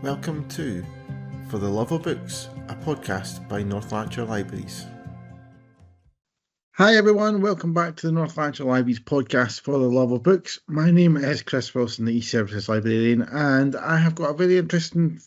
Welcome to For the Love of Books, a podcast by North Lanarkshire Libraries. Hi everyone, welcome back to the North Lanarkshire Libraries podcast For the Love of Books. My name is Chris Wilson, the E-Services Librarian, and I have got a very interesting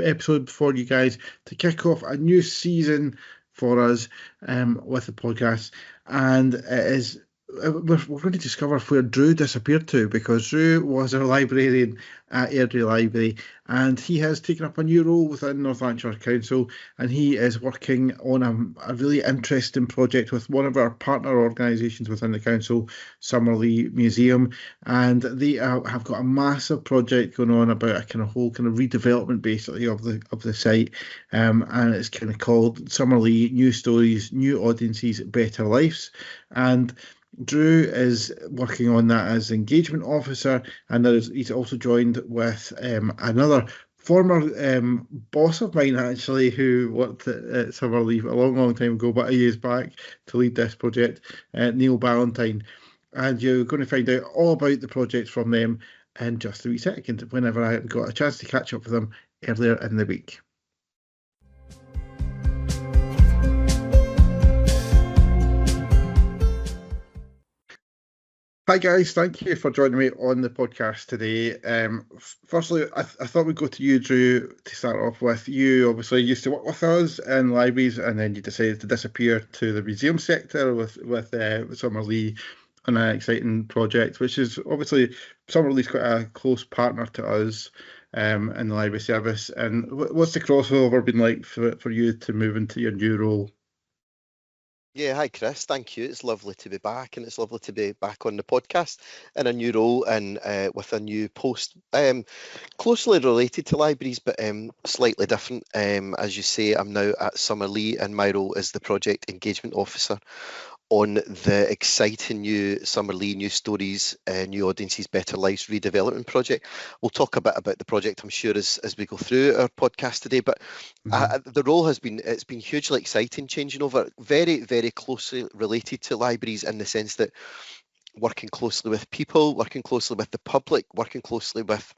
episode for you guys to kick off a new season for us with the podcast, and it is we're going to discover where Drew disappeared to, because Drew was our librarian at Airdrie Library and he has taken up a new role within North Lanarkshire Council, and he is working on a really interesting project with one of our partner organisations within the council, Summerlee Museum, and they have got a massive project going on about a kind of whole kind of redevelopment basically of the site, and it's kind of called Summerlee New Stories, New Audiences, Better Lives. And Drew is working on that as engagement officer, and he's also joined with another former boss of mine, actually, who worked at Summerlee a long time ago, but he is back to lead this project, Neil Ballantyne. And you're going to find out all about the project from them in just a wee second, whenever I got a chance to catch up with them earlier in the week. Hi guys, thank you for joining me on the podcast today. Firstly, I thought we'd go to you, Drew, to start off with. You obviously used to work with us in libraries, and then you decided to disappear to the museum sector with Summerlee on an exciting project, which is obviously Summerlee's quite a close partner to us in the library service. And what's the crossover been like for you to move into your new role? Yeah, hi Chris, thank you. It's lovely to be back, and it's lovely to be back on the podcast in a new role and with a new post. Closely related to libraries, but slightly different. As you say, I'm now at Summerlee, and my role is the Project Engagement Officer on the exciting new Summerlee New Stories, New Audiences, Better Lives redevelopment project. We'll talk a bit about the project, I'm sure, as we go through our podcast today, but the role it's been hugely exciting, changing over, very, very closely related to libraries in the sense that working closely with people, working closely with the public, working closely with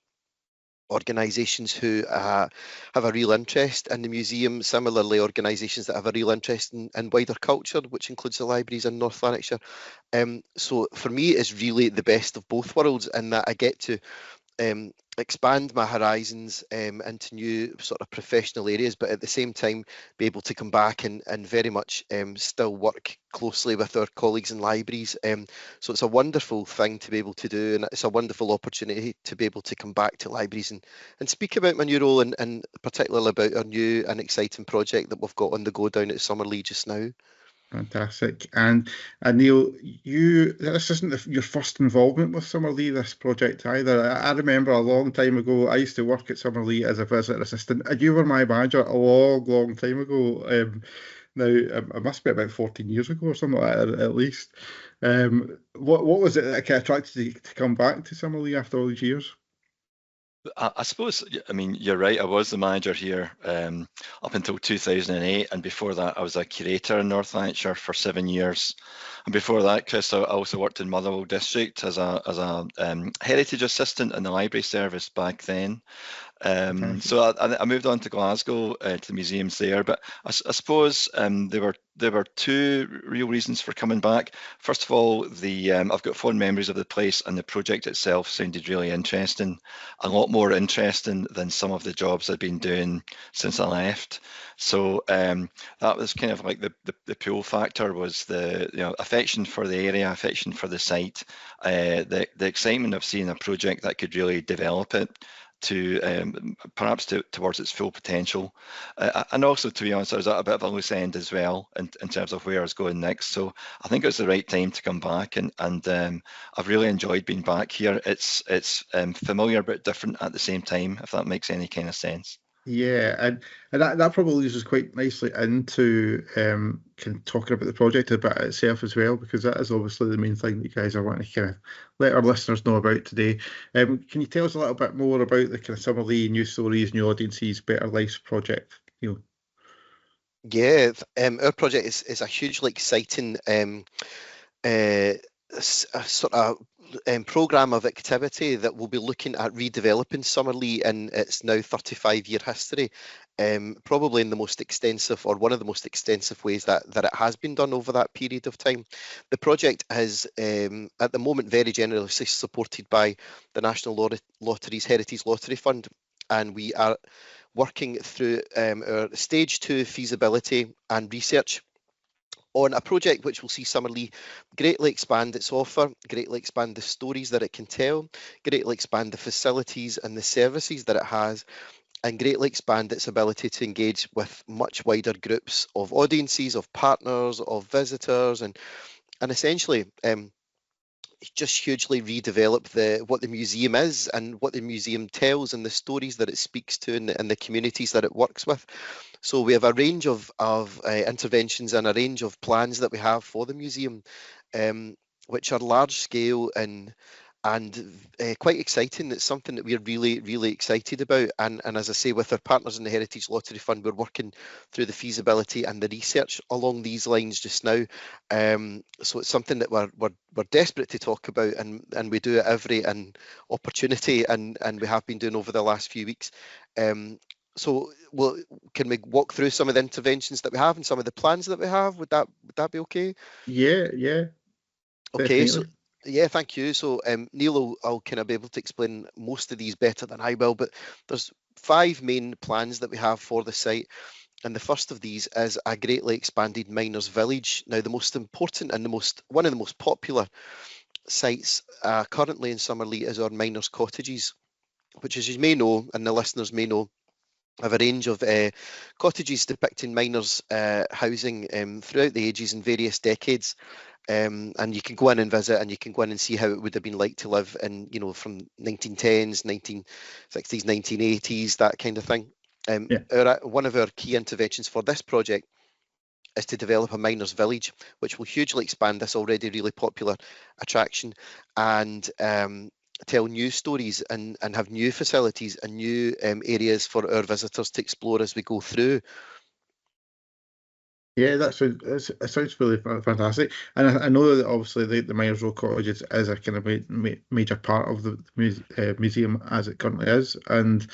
organisations who have a real interest in the museum, similarly organisations that have a real interest in wider culture, which includes the libraries in North Lanarkshire. So for me, it's really the best of both worlds in that I get to expand my horizons into new sort of professional areas, but at the same time be able to come back and very much still work closely with our colleagues in libraries. So it's a wonderful thing to be able to do, and it's a wonderful opportunity to be able to come back to libraries and speak about my new role, and particularly about our new and exciting project that we've got on the go down at Summerlee just now. Fantastic. And Neil, this isn't your first involvement with Summerlee, this project either. I remember a long time ago, I used to work at Summerlee as a visitor assistant, and you were my manager a long time ago. Now, it must be about 14 years ago or something like that, at least. What was it that kind of attracted you to come back to Summerlee after all these years? I suppose, I mean, you're right. I was the manager here up until 2008, and before that, I was a curator in North Lanarkshire for 7 years. And before that, Chris, I also worked in Motherwell District as a heritage assistant in the library service back then. So I moved on to Glasgow to the museums there, but I suppose there were two real reasons for coming back. First of all, I've got fond memories of the place, and the project itself sounded really interesting, a lot more interesting than some of the jobs I'd been doing since I left. So that was kind of like the pull factor, was the affection for the area, affection for the site, the excitement of seeing a project that could really develop it to perhaps towards its full potential, and also, to be honest, I was at a bit of a loose end as well in terms of where I was going next. So I think it was the right time to come back, and I've really enjoyed being back here. It's familiar but different at the same time, if that makes any kind of sense. Yeah, and that probably leads us quite nicely into kind of talking about the project a bit itself as well, because that is obviously the main thing that you guys are wanting to kind of let our listeners know about today. Can you tell us a little bit more about the kind of Summerlee New Stories, New Audiences, Better Lives project? Yeah, our project is a hugely exciting sort of programme of activity that will be looking at redeveloping Summerlee in its now 35-year history, probably in the most extensive, or one of the most extensive ways that it has been done over that period of time. The project is at the moment very generously supported by the National Lottery's Heritage Lottery Fund, and we are working through our stage 2 feasibility and research on a project which will see Summerlee greatly expand its offer, greatly expand the stories that it can tell, greatly expand the facilities and the services that it has, and greatly expand its ability to engage with much wider groups of audiences, of partners, of visitors, and essentially just hugely redevelop what the museum is and what the museum tells and the stories that it speaks to and the communities that it works with. So we have a range of interventions and a range of plans that we have for the museum, which are large scale and quite exciting. It's something that we're really excited about. And as I say, with our partners in the Heritage Lottery Fund, we're working through the feasibility and the research along these lines just now. So it's something that we're desperate to talk about, and we do at every opportunity, and we have been doing over the last few weeks. So, can we walk through some of the interventions that we have and some of the plans that we have? Would that be okay? Yeah. Okay, Definitely. so yeah, thank you. So Neil will kind of be able to explain most of these better than I will, but there's 5 main plans that we have for the site. And the first of these is a greatly expanded miners' village. Now, the most important and one of the most popular sites currently in Summerlee is our miners' cottages, which, as you may know, and the listeners may know, have a range of cottages depicting miners' housing throughout the ages in various decades. And you can go in and visit, and you can go in and see how it would have been like to live in, from 1910s, 1960s, 1980s, that kind of thing. One of our key interventions for this project is to develop a miners' village, which will hugely expand this already really popular attraction and tell new stories and have new facilities and new areas for our visitors to explore as we go through. Yeah, it sounds really fantastic. And I know that obviously the Miners' Row Cottages is a kind of major part of the museum as it currently is. And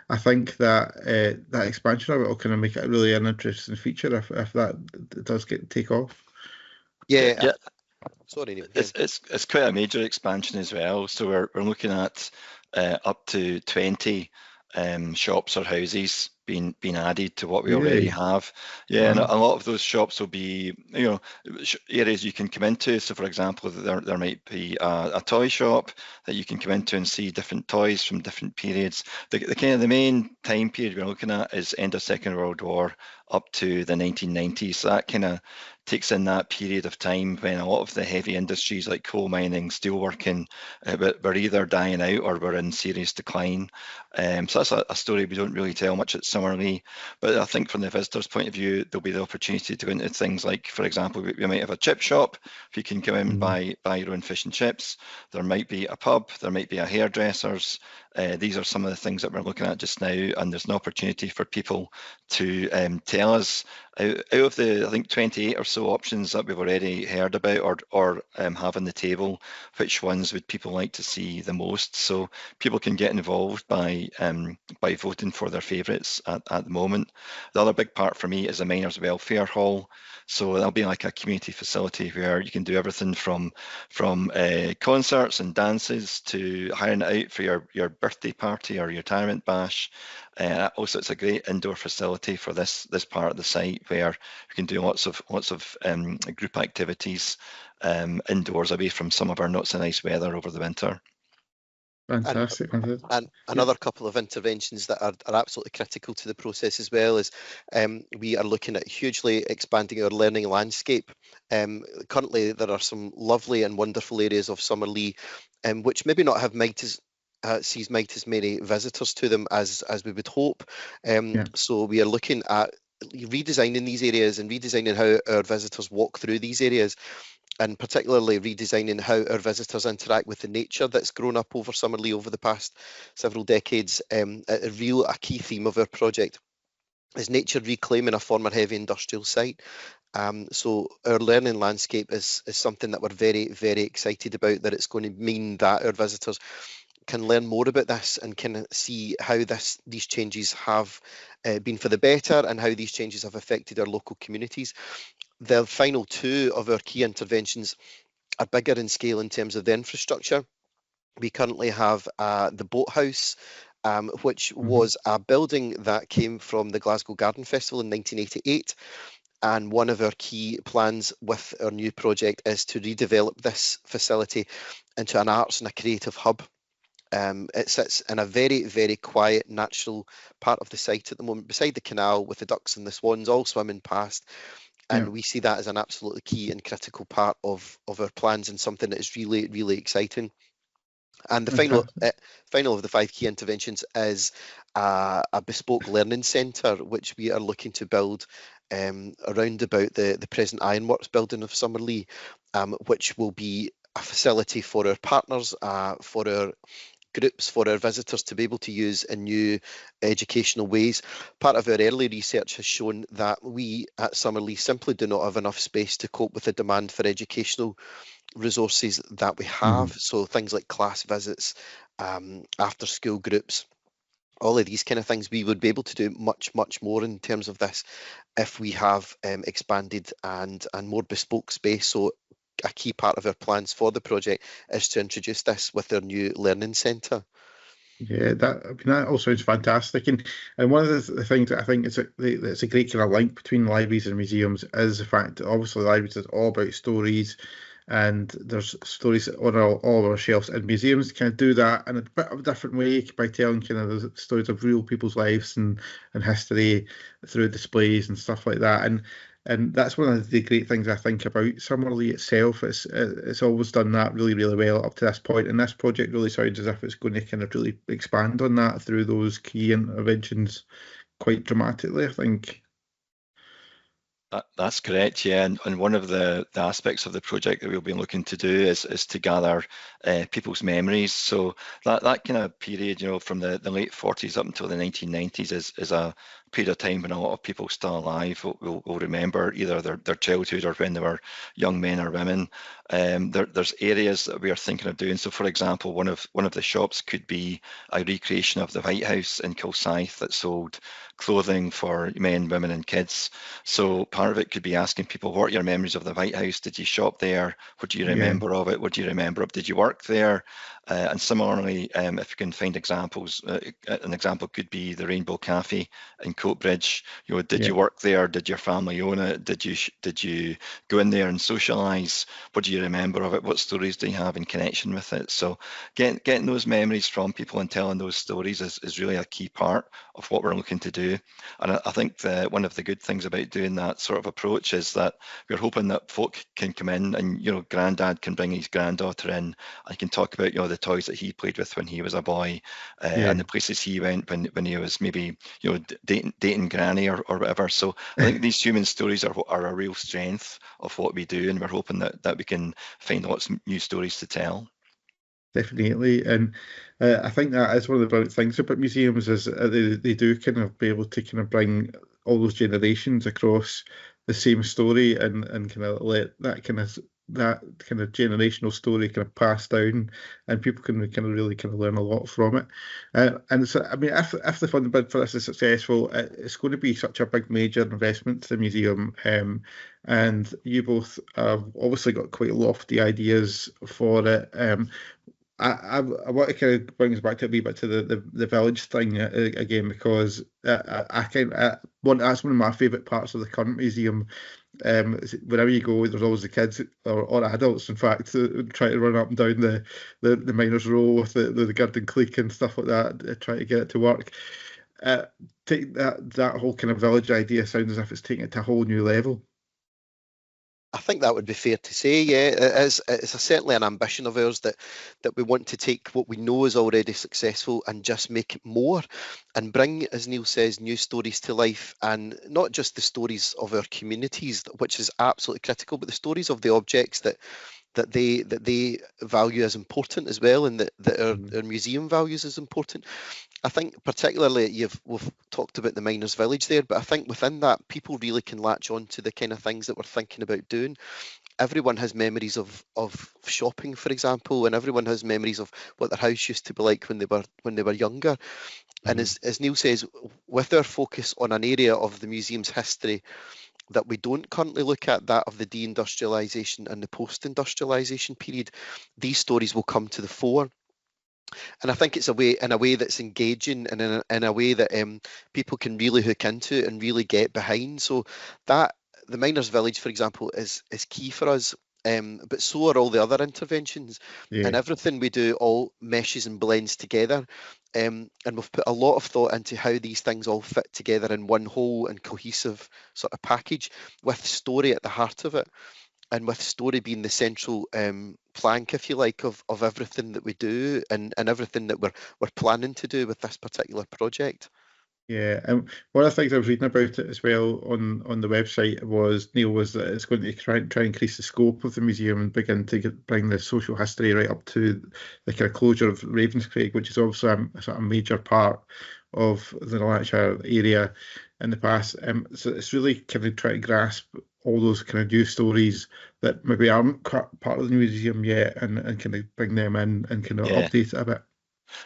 I think that that expansion of it will kind of make it really an interesting feature if that does take off. Yeah. Sorry, Neil. It's quite a major expansion as well. So we're looking at up to 20 shops or houses being added to what we already have. Yeah, and a lot of those shops will be, areas you can come into. So, for example, there might be a toy shop that you can come into and see different toys from different periods. The main time period we're looking at is end of Second World War up to the 1990s. So that kind of takes in that period of time when a lot of the heavy industries like coal mining, steelworking were either dying out or were in serious decline. So that's a story we don't really tell much at Summerlee, but I think from the visitor's point of view, there'll be the opportunity to go into things like, for example, we might have a chip shop. If you can come in and buy your own fish and chips, there might be a pub, there might be a hairdresser's. These are some of the things that we're looking at just now, and there's an opportunity for people to tell us out of the, I think, 28 or so options that we've already heard about or have on the table, which ones would people like to see the most. So people can get involved by voting for their favourites at the moment. The other big part for me is a miners' welfare hall. So that'll be like a community facility where you can do everything from concerts and dances to hiring it out for your birthday party or your retirement bash. Also, it's a great indoor facility for this part of the site where you can do lots of group activities indoors away from some of our not so nice weather over the winter. Fantastic. And another couple of interventions that are absolutely critical to the process as well is we are looking at hugely expanding our learning landscape. Currently, there are some lovely and wonderful areas of Summerlee which maybe not have sees as many visitors to them as we would hope. So we are looking at redesigning these areas and redesigning how our visitors walk through these areas, and particularly redesigning how our visitors interact with the nature that's grown up over Summerlee over the past several decades. A key theme of our project is nature reclaiming a former heavy industrial site So our learning landscape is something that we're very, very excited about, that it's going to mean that our visitors can learn more about this and can see how these changes have been for the better, and how these changes have affected our local communities. The final two of our key interventions are bigger in scale in terms of the infrastructure. We currently have the Boathouse, which was a building that came from the Glasgow Garden Festival in 1988. And one of our key plans with our new project is to redevelop this facility into an arts and a creative hub. It sits in a very, very quiet, natural part of the site at the moment, beside the canal, with the ducks and the swans all swimming past. And we see that as an absolutely key and critical part of our plans, and something that is really, really exciting. And the final of the 5 key interventions is a bespoke learning centre, which we are looking to build around about the present Ironworks building of Summerlee, which will be a facility for our partners, for our groups, for our visitors to be able to use in new educational ways. Part of our early research has shown that we at Summerlee simply do not have enough space to cope with the demand for educational resources that we have. So things like class visits, after school groups, all of these kind of things, we would be able to do much, much more in terms of this if we have expanded and more bespoke space. So a key part of our plans for the project is to introduce this with our new learning centre. Yeah, that all sounds fantastic, and one of the things that I think it's a great kind of link between libraries and museums is the fact that obviously libraries is all about stories, and there's stories on all of our shelves, and museums can do that in a bit of a different way by telling kind of the stories of real people's lives and history through displays and stuff like that. And that's one of the great things I think about Summerlee itself. It's always done that really, really well up to this point, and this project really sounds as if it's going to kind of really expand on that through those key interventions quite dramatically, I think. That's correct, yeah. And one of the aspects of the project that we'll be looking to do is to gather people's memories. So that kind of period, from the late 40s up until the 1990s is a period of time when a lot of people still alive will remember either their childhood or when they were young men or women. There's areas that we are thinking of doing. So, for example, one of the shops could be a recreation of the White House in Kilsyth that sold clothing for men, women, and kids. So part of it could be asking people, what are your memories of the White House? Did you shop there? What do you remember of it? What do you remember of? Did you work there? And similarly, if you can find examples, an example could be the Rainbow Cafe in Coatbridge. Did you work there? Did your family own it? Did you go in there and socialise? What do you remember of it? What stories do you have in connection with it? So getting those memories from people and telling those stories is really a key part of what we're looking to do. And I think one of the good things about doing that sort of approach is that we're hoping that folk can come in and, Grandad can bring his granddaughter in and can talk about, the toys that he played with when he was a boy, and the places he went when he was maybe, dating Granny or whatever. So I think these human stories are a real strength of what we do, and we're hoping that we can find lots of new stories to tell. Definitely, and I think that is one of the brilliant things about museums is they do kind of be able to kind of bring all those generations across the same story and kind of let that kind of generational story kind of pass down, and people can kind of really kind of learn a lot from it. And so, I mean, if the funding bid for this is successful, it's going to be such a big major investment to the museum. And you both have obviously got quite lofty ideas for it. I want to kind of bring us back to a wee bit to the village thing again, because that's one of my favourite parts of the current museum. Wherever you go, there's always the kids or adults, in fact, trying to run up and down the miners' row with the garden clique and stuff like that, trying to get it to work. Take that whole kind of village idea sounds as if it's taking it to a whole new level. I think that would be fair to say, yeah. It's certainly an ambition of ours that we want to take what we know is already successful and just make it more and bring, as Neil says, new stories to life, and not just the stories of our communities, which is absolutely critical, but the stories of the objects that that they value as important as well, and that our museum values as important. I think particularly we've talked about the Miners' Village there, but I think within that, people really can latch on to the kind of things that we're thinking about doing. Everyone has memories of shopping, for example, and everyone has memories of what their house used to be like when they were younger. And as Neil says, with our focus on an area of the museum's history that we don't currently look at, that of the deindustrialisation and the post-industrialisation period, these stories will come to the fore. And I think it's in a way that's engaging, and in a way that people can really hook into and really get behind. So that the Miners' Village, for example, is key for us. But so are all the other interventions, and everything we do all meshes and blends together. And we've put a lot of thought into how these things all fit together in one whole and cohesive sort of package, with story at the heart of it, and with story being the central plank, if you like, of everything that we do, and everything that we're planning to do with this particular project. Yeah, and one of the things I was reading about it as well on the website was, Neil, was that it's going to try and increase the scope of the museum and begin to bring the social history right up to the kind of closure of Ravenscraig, which is also a sort of major part of the Lanarkshire area in the past. So it's really kind of trying to grasp all those kind of new stories that maybe aren't part of the museum yet, and kind of bring them in and kind of update it a bit.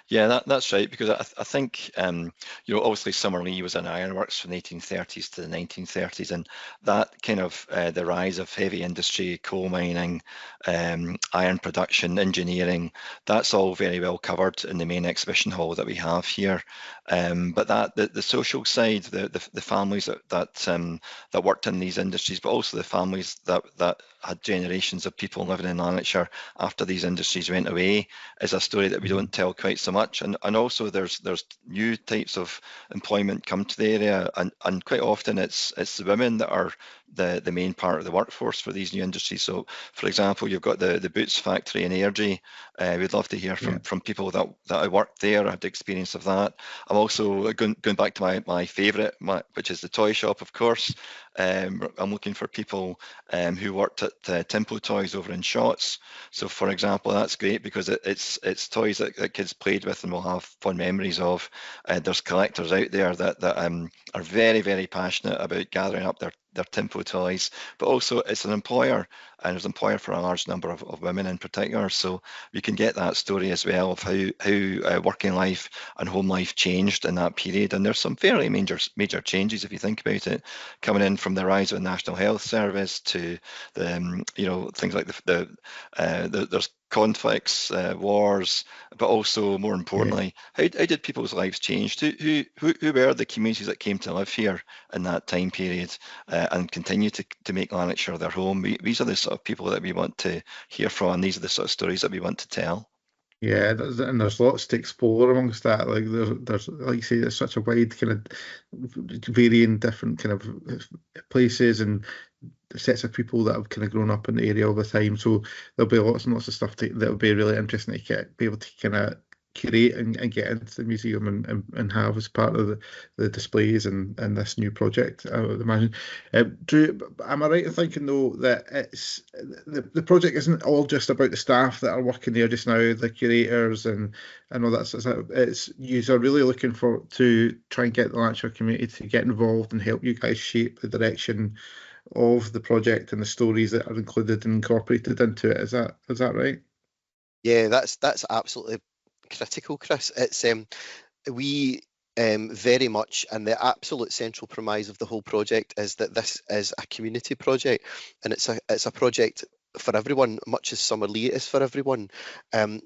Yeah, that's right, because I think, obviously Summerlee was an ironworks from the 1830s to the 1930s, and that kind of the rise of heavy industry, coal mining, iron production, engineering, that's all very well covered in the main exhibition hall that we have here. But the social side, the families that worked in these industries, but also the families that had generations of people living in Lanarkshire after these industries went away, is a story that we don't tell quite so much. And also there's new types of employment come to the area, and quite often it's the women that are the main part of the workforce for these new industries. So, for example, you've got the boots factory in Airdrie. We'd love to hear from people that I worked there, had the experience of that. I'm also going back to my favourite, which is the toy shop, of course. I'm looking for people who worked at Tempo Toys over in Shotts. So, for example, that's great because it's toys that kids played with and will have fond memories of. There's collectors out there that are very, very passionate about gathering up their Tempo toys, but also it's an employer, and it's an employer for a large number of women in particular. So we can get that story as well of how working life and home life changed in that period. And there's some fairly major changes if you think about it, coming in from the rise of the National Health Service to the things like there's conflicts, wars, but also more importantly, how did people's lives change? Who were the communities that came to live here in that time period and continue to make Lanarkshire their home? These are the sort of people that we want to hear from, and these are the sort of stories that we want to tell. Yeah, and there's lots to explore amongst that. Like there's like you say, there's such a wide kind of varying different kind of places and sets of people that have kind of grown up in the area over time. So there'll be lots and lots of stuff that will be really interesting to be able to kind of curate and get into the museum and have as part of the displays and this new project, I would imagine. Drew, am I right in thinking though that it's the project isn't all just about the staff that are working there just now, the curators and all that sort of stuff? It's you are really looking to try and get the Lanarkshire community to get involved and help you guys shape the direction of the project and the stories that are included and incorporated into it. Is that right? Yeah, that's absolutely critical, Chris. It's we very much, and the absolute central premise of the whole project is that this is a community project, and it's a project for everyone, much as Summerlee is for everyone.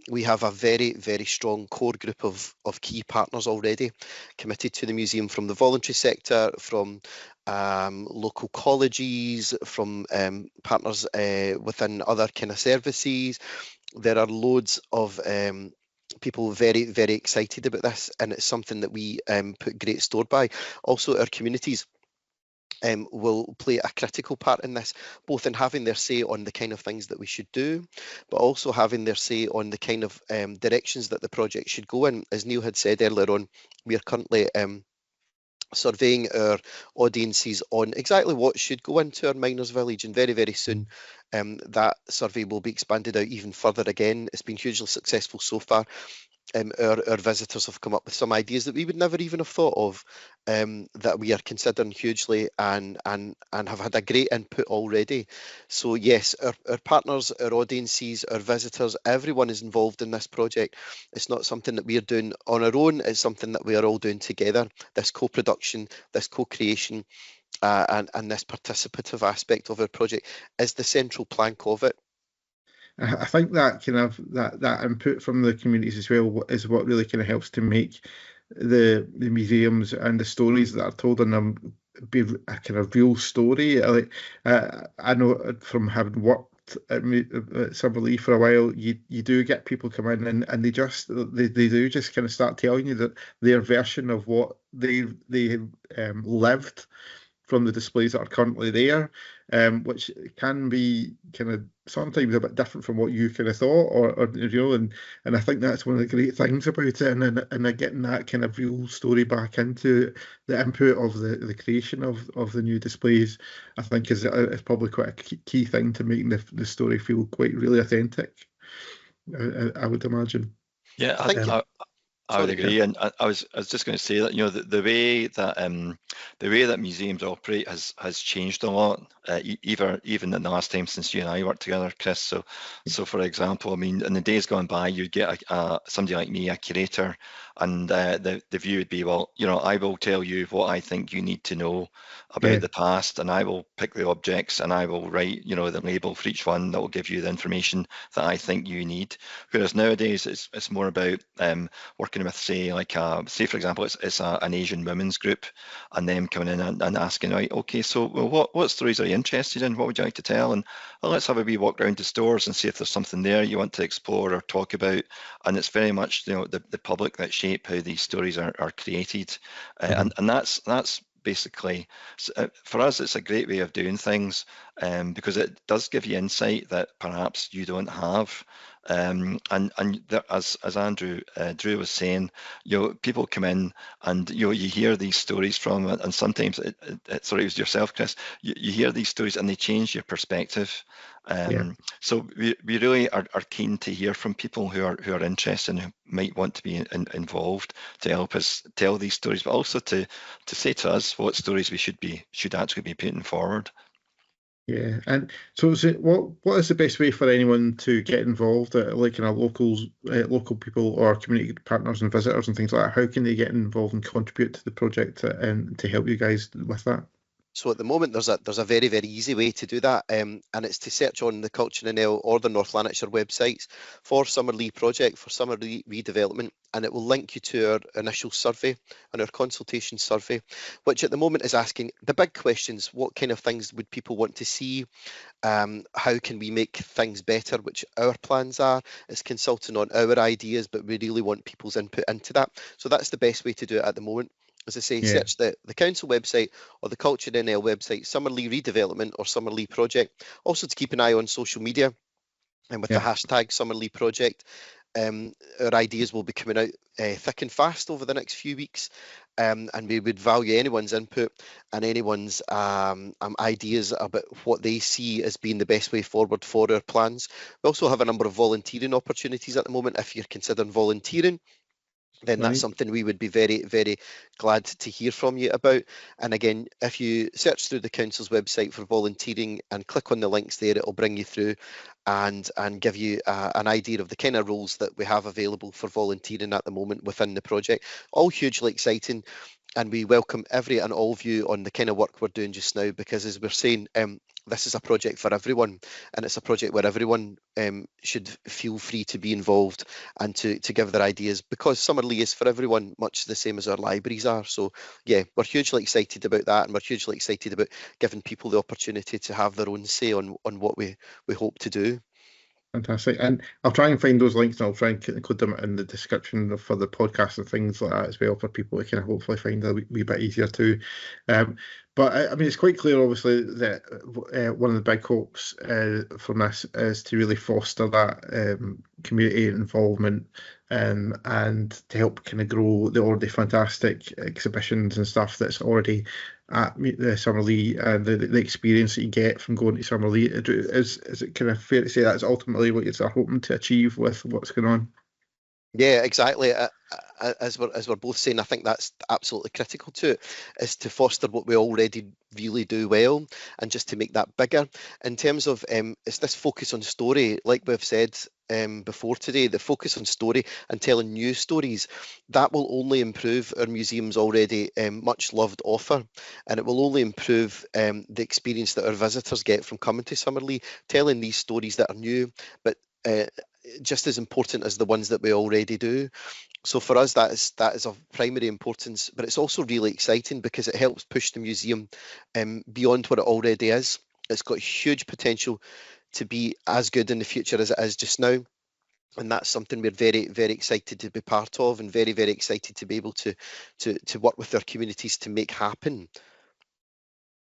We have a very, very strong core group of key partners already committed to the museum, from the voluntary sector, from local colleges, from partners within other kind of services. There are loads of people very, very excited about this, and it's something that we put great store by. Also, our communities will play a critical part in this, both in having their say on the kind of things that we should do, but also having their say on the kind of directions that the project should go in. As Neil had said earlier on, we are currently surveying our audiences on exactly what should go into our miners village, and very, very soon that survey will be expanded out even further again. It's been hugely successful so far. Our visitors have come up with some ideas that we would never even have thought of, that we are considering hugely, and have had a great input already. So yes, our partners, our audiences, our visitors, everyone is involved in this project. It's not something that we are doing on our own, it's something that we are all doing together. This co-production, this co-creation, and this participative aspect of our project is the central plank of it. I think that kind of that input from the communities as well is what really kind of helps to make the museums and the stories that are told in them be a kind of real story. I know from having worked at Summerlee for a while, you do get people come in and they do just kind of start telling you that their version of what they lived from the displays that are currently there, which can be kind of sometimes a bit different from what you kind of thought, or you know, and I think that's one of the great things about it, and getting that kind of real story back into the input of the creation of the new displays, I think is probably quite a key thing to making the story feel quite really authentic. I would imagine. Yeah, I think. I would agree, and I was just going to say that, you know, the way that museums operate has changed a lot, even in the last time since you and I worked together, Chris. So for example, I mean, in the days gone by, you'd get somebody like me, a curator, and the view would be, well, you know, I will tell you what I think you need to know about the past, and I will pick the objects, and I will write, you know, the label for each one that will give you the information that I think you need. Whereas nowadays, it's more about working with, say, for example, it's an Asian women's group, and them coming in and asking, right, okay, so well, what stories are you interested in? What would you like to tell? And well, let's have a wee walk around the stores and see if there's something there you want to explore or talk about. And it's very much, you know, the public that shape how these stories are created, and that's basically, for us, it's a great way of doing things, because it does give you insight that perhaps you don't have. And as Andrew Drew was saying, you know, people come in and, you know, you hear these stories from, and sometimes sorry, it was yourself, Chris. You hear these stories and they change your perspective. So we really are keen to hear from people who are interested and who might want to be involved to help us tell these stories, but also to say to us what stories we should actually be putting forward. Yeah, and so what is the best way for anyone to get involved, like in local people or community partners and visitors and things like that? How can they get involved and contribute to the project and to help you guys with that? So at the moment, there's a very, very easy way to do that, and it's to search on the Culture & Ale or the North Lanarkshire websites for Summerlee Project, for Summerlee Redevelopment, and it will link you to our initial survey and our consultation survey, which at the moment is asking the big questions: what kind of things would people want to see? How can we make things better, which our plans are? It's consulting on our ideas, but we really want people's input into that. So that's the best way to do it at the moment. As I say, search the council website or the Culture & Ale website, Summerlee Redevelopment or Summerlee Project. Also to keep an eye on social media, and with the hashtag Summerlee Project. Our ideas will be coming out thick and fast over the next few weeks, and we would value anyone's input and anyone's ideas about what they see as being the best way forward for our plans. We also have a number of volunteering opportunities at the moment. If you're considering volunteering, then that's something we would be very, very glad to hear from you about. And again, if you search through the council's website for volunteering and click on the links there, it will bring you through and give you an idea of the kind of roles that we have available for volunteering at the moment within the project. All hugely exciting, and we welcome every and all of you on the kind of work we're doing just now, because as we're saying, this is a project for everyone, and it's a project where everyone should feel free to be involved and to give their ideas, because Summerlee is for everyone, much the same as our libraries are. So yeah, we're hugely excited about that, and we're hugely excited about giving people the opportunity to have their own say on what we hope to do. Fantastic. And I'll try and find those links, and I'll try and include them in the description for the podcast and things like that as well, for people to kind of hopefully find a wee bit easier too. But I mean, it's quite clear, obviously, that one of the big hopes from this is to really foster that community involvement and to help kind of grow the already fantastic exhibitions and stuff that's already at the Summerlee, and the experience that you get from going to Summerlee. Is it kind of fair to say that's ultimately what you're hoping to achieve with what's going on? Yeah, exactly. As we're both saying, I think that's absolutely critical to it, is to foster what we already really do well, and just to make that bigger. In terms of it's this focus on story, like we've said before today, the focus on story and telling new stories, that will only improve our museum's already much loved offer, and it will only improve the experience that our visitors get from coming to Summerlee, telling these stories that are new, but just as important as the ones that we already do. So for us, that is of primary importance, but it's also really exciting because it helps push the museum beyond what it already is. It's got huge potential to be as good in the future as it is just now. And that's something we're very, very excited to be part of, and very, very excited to be able to work with our communities to make happen.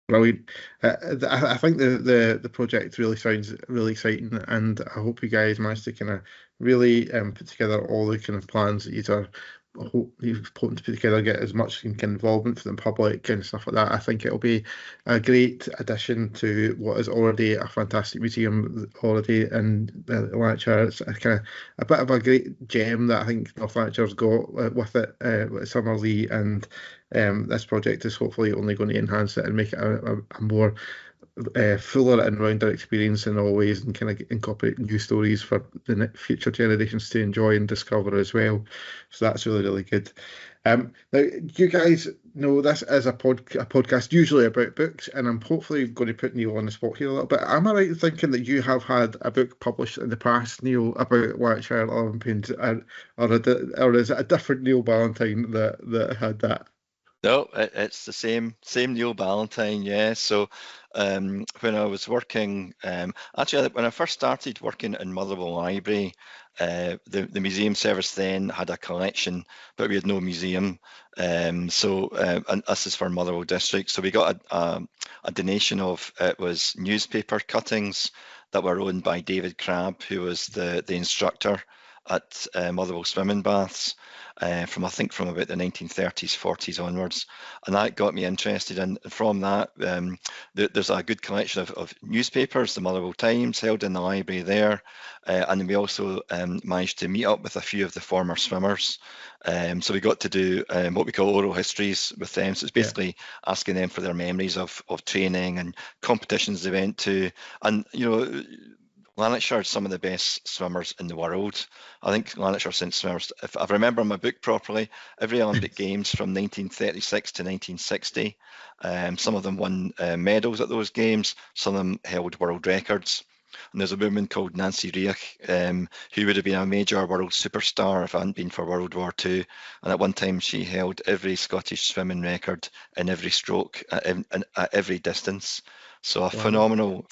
Brilliant. I think the project really sounds really exciting, and I hope you guys manage to kind of really put together all the kind of plans that you've hoping to put together, get as much kind of involvement for the public and stuff like that. I think it'll be a great addition to what is already a fantastic museum already in Lanarkshire. It's a bit of a great gem that I think North Lanarkshire's got with it, with Summerlee, and this project is hopefully only going to enhance it and make it a more fuller and rounder experience in all ways, and kind of incorporate new stories for the future generations to enjoy and discover as well. So that's really, really good. Now, you guys know this is a podcast usually about books, and I'm hopefully going to put Neil on the spot here a little bit. Am I right in thinking that you have had a book published in the past, Neil, about Lanarkshire Olympians, or is it a different Neil Ballantyne that had that? No, it's the same Neil Ballantyne, yeah. So when I was working, actually when I first started working in Motherwell Library, the museum service then had a collection, but we had no museum. And this is for Motherwell District. So we got a donation of, it was newspaper cuttings that were owned by David Crabb, who was the instructor at Motherwell Swimming Baths. From about the 1930s, 40s onwards, and that got me interested. And from that, there's a good collection of newspapers, the Motherwell Times, held in the library there, and we also managed to meet up with a few of the former swimmers. So we got to do what we call oral histories with them. So it's basically asking them for their memories of training and competitions they went to, and Lanarkshire is some of the best swimmers in the world. I think Lanarkshire sent swimmers, if I remember my book properly, every Olympic Games from 1936 to 1960. Some of them won medals at those games. Some of them held world records. And there's a woman called Nancy Riach, who would have been a major world superstar if it hadn't been for World War II. And at one time, she held every Scottish swimming record in every stroke, at every distance. So phenomenal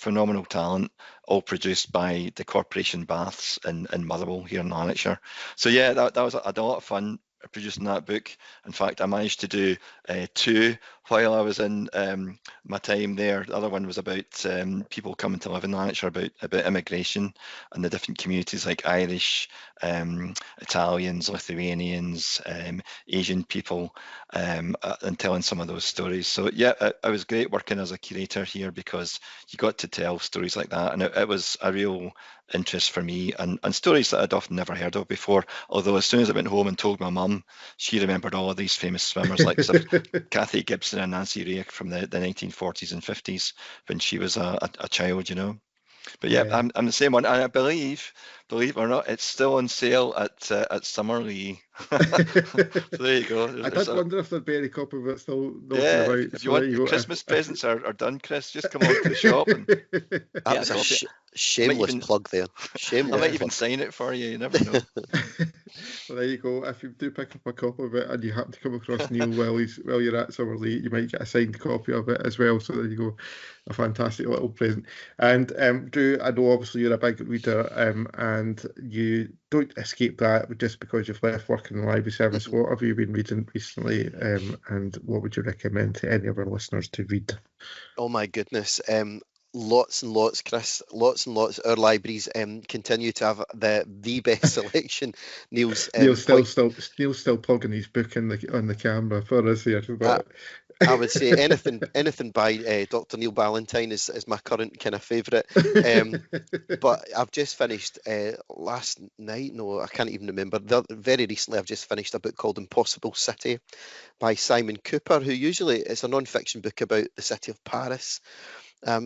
talent, all produced by the Corporation Baths in Motherwell here in Lanarkshire. So yeah, that was a lot of fun producing that book. In fact, I managed to do two while I was in my time there. The other one was about people coming to live in Lanarkshire, about immigration and the different communities like Irish, Italians, Lithuanians, Asian people, and telling some of those stories. So yeah, it was great working as a curator here, because you got to tell stories like that, and it was a real interest for me, and stories that I'd often never heard of before. Although as soon as I went home and told my mum, she remembered all of these famous swimmers like Kathy Gibson and Nancy Riach from the 1940s and 50s when she was a child, But yeah, I'm the same one, and I believe it or not, it's still on sale at Summerlee. So there you go. I did wonder if there'd be any copy of it still knocking about. If you want, your Christmas presents are done, Chris. Just come on to the shop. And that was a shameless plug there. Shameless. I might even sign it for you. You never know. Well, there you go. If you do pick up a copy of it and you happen to come across Neil while you're at Summerlee, you might get a signed copy of it as well. So there you go, a fantastic little present. And Drew, I know obviously you're a big reader, and and you don't escape that just because you've left work in the library service. What have you been reading recently, and what would you recommend to any of our listeners to read? Oh my goodness. Lots and lots, Chris. Lots and lots. Our libraries continue to have the best selection. Neil's still plugging his book on the camera for us here. But I would say anything by Dr. Neil Ballantyne is my current kind of favourite. But I've just finished last night. No, I can't even remember. Very recently, I've just finished a book called Impossible City by Simon Cooper, who it's a non-fiction book about the city of Paris.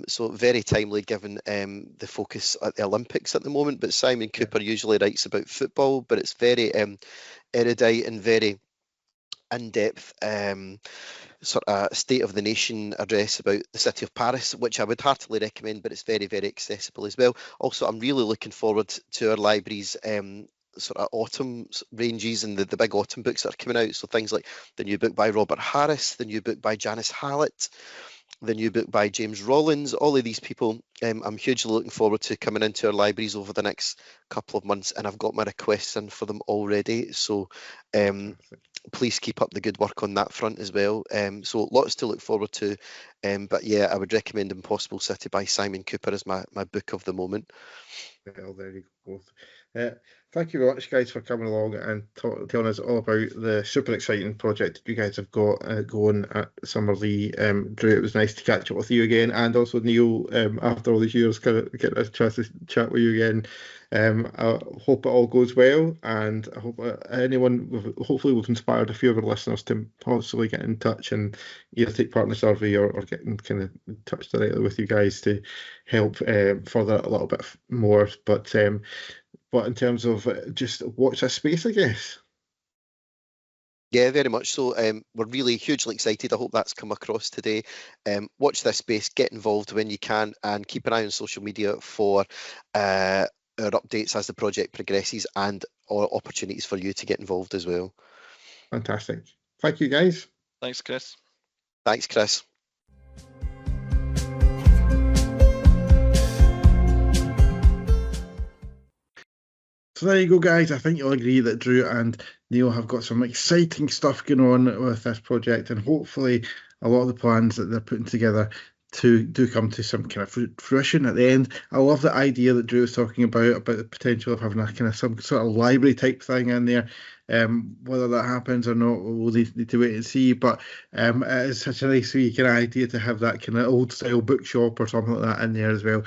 So very timely given the focus at the Olympics at the moment. But Simon Cooper usually writes about football, but it's very erudite and very in-depth sort of state of the nation address about the city of Paris, which I would heartily recommend, but it's very, very accessible as well. Also, I'm really looking forward to our library's sort of autumn ranges and the big autumn books that are coming out. So things like the new book by Robert Harris, the new book by Janice Hallett, the new book by James Rollins. All of these people I'm hugely looking forward to coming into our libraries over the next couple of months, and I've got my requests in for them already. So please keep up the good work on that front as well. So lots to look forward to. But yeah, I would recommend Impossible City by Simon Cooper as my book of the moment. Well, there you go. Thank you very much, guys, for coming along and telling us all about the super exciting project you guys have got going at Summerlee. Drew, it was nice to catch up with you again, and also Neil, after all these years, kind of get a chance to chat with you again. I hope it all goes well, and I hope hopefully we've inspired a few of our listeners to possibly get in touch and either take part in the survey or get in kind of in touch directly with you guys to help further a little bit more. But in terms of just watch this space, I guess. Yeah, very much so. We're really hugely excited. I hope that's come across today. Watch this space, get involved when you can, and keep an eye on social media for our updates as the project progresses and opportunities for you to get involved as well. Fantastic. Thank you, guys. Thanks, Chris. Thanks, Chris. So there you go, guys. I think you'll agree that Drew and Neil have got some exciting stuff going on with this project, and hopefully a lot of the plans that they're putting together do come to some kind of fruition at the end. I love the idea that Drew was talking about the potential of having a kind of some sort of library type thing in there. Whether that happens or not, we'll need to wait and see. But it is such a nice wee kind of idea to have that kind of old style bookshop or something like that in there as well.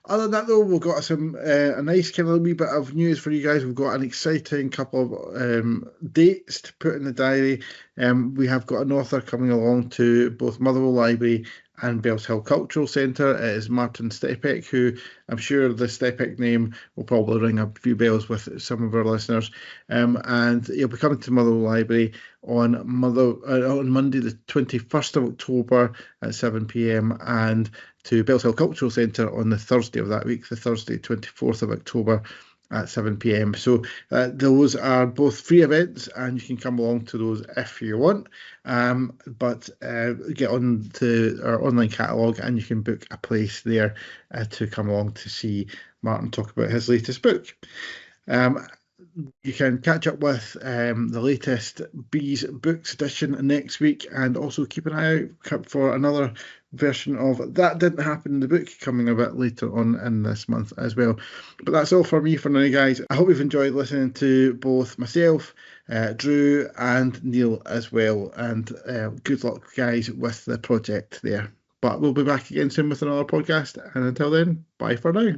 Other than that, though, we've got some a nice kind of wee bit of news for you guys. We've got an exciting couple of dates to put in the diary. We have got an author coming along to both Motherwell Library and Bells Hill Cultural Centre. It is Martin Stepek, who I'm sure the Stepek name will probably ring a few bells with some of our listeners. And he'll be coming to Motherwell Library on Monday the 21st of October at 7 p.m. and to Bells Hill Cultural Centre on the Thursday of that week, the Thursday 24th of October at 7 p.m. So those are both free events, and you can come along to those if you want. But get on to our online catalogue and you can book a place there to come along to see Martin talk about his latest book. You can catch up with the latest Bees Books edition next week, and also keep an eye out for another version of That Didn't Happen in the Book coming a bit later on in this month as well. But that's all for me for now, guys. I hope you've enjoyed listening to both myself, Drew and Neil as well, and good luck, guys, with the project there. But we'll be back again soon with another podcast, and until then, bye for now.